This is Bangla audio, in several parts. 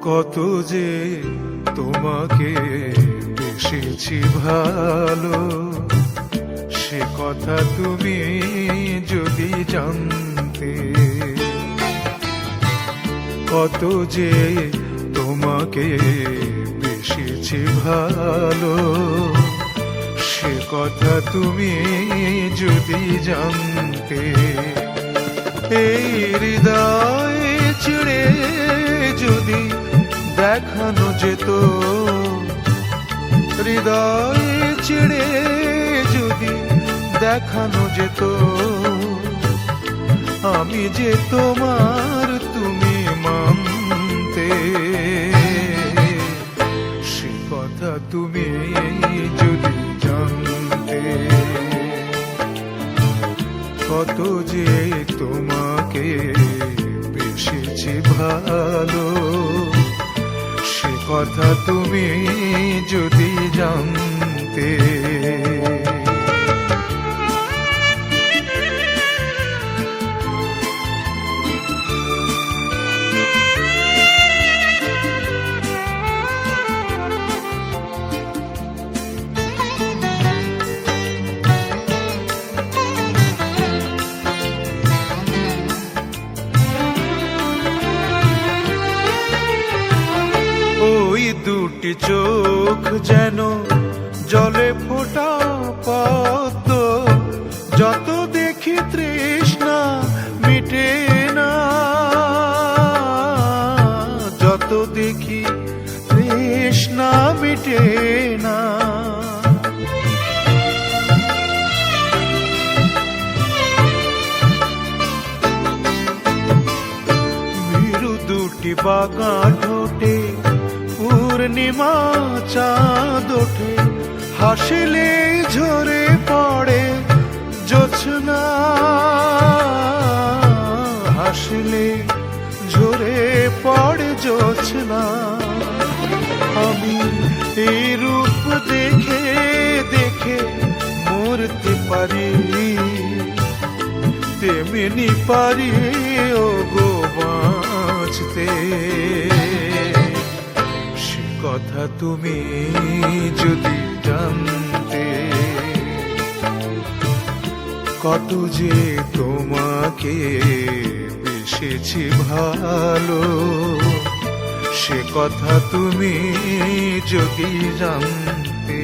কত যে তোমাকে বেসেছি ভালো, সে কথা তুমি যদি জানতে। কত যে তোমাকে বেসেছি ভালো, সে কথা তুমি যদি জানতে। এই হৃদয় ছিঁড়ে যদি দেখানো যেত, হৃদয় ছিঁড়ে যদি দেখানো যেত, আমি যে তোমার তুমি মানতে। সে কথা তুমি যদি জানতে। কত যে তোমাকে বেসেছি ভালো, সে কথা তুমি যদি জানতে। ওই দুটি চোখ যেন জলে ফোটা পদ্ম, যত দেখি তৃষ্ণা মিটে না, যত দেখি তৃষ্ণা মিটে না। ভীরু দুটি বাঁকা ঠোঁটে পূর্ণিমা চাঁদ ওঠে, হাসিলে ঝরে পড়ে জোছনা, হাসিলে ঝরে পড়ে জোছনা। আমি এই রূপ দেখে দেখে মরতে পারি, তেমনি পারি ও গো বাঁচতে। কথা তুমি যদি জানতে। কত যে তোমাকে বেসেছি ভালো, সে কথা তুমি যদি জানতে।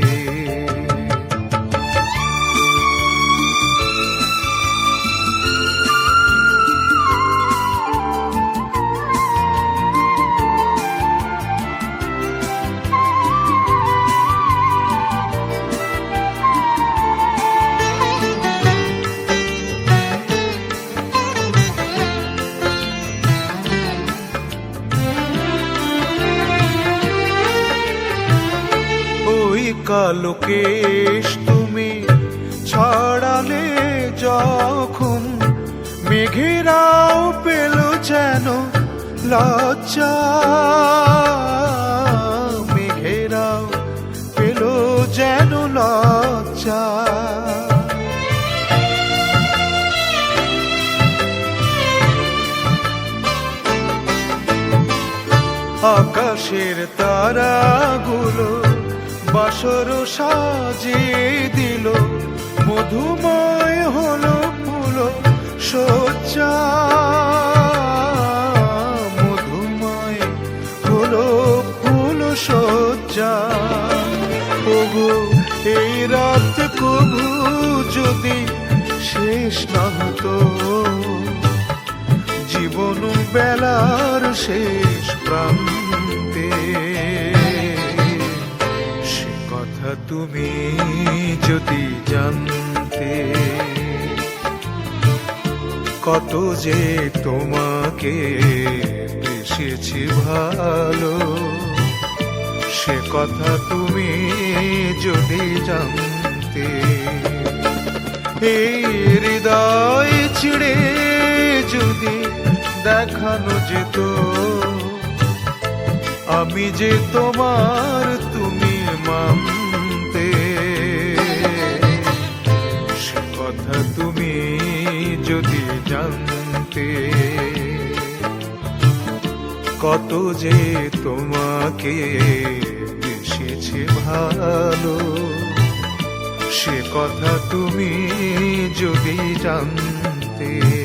কালো কেশ তুমি ছড়ালে যখন, মেঘেরাও পেল যেন লজ্জা, মেঘেরাও পেল যেন লজ্জা। আকাশের তারাগুলো বাসর সাজিয়ে দিল, মধুময় হলো ফুল সজ্জা, মধুময় হলো ফুল সজ্জা। ওগো এই রাত কবু যদি শেষ না হতো, জীবন বেলার শেষ প্রান্তে। তুমি যদি জানতে। কত যে তোমাকে বেসেছি ভালো, সে কথা তুমি যদি জানতে। এই হৃদয় ছিঁড়ে যদি দেখানো যেত, আমি যে তোমার তুমি মানতে। সে কথা তুমি যদি জানতে। কত যে তোমাকে বেসেছে ভালো, সে কথা তুমি যদি জানতে।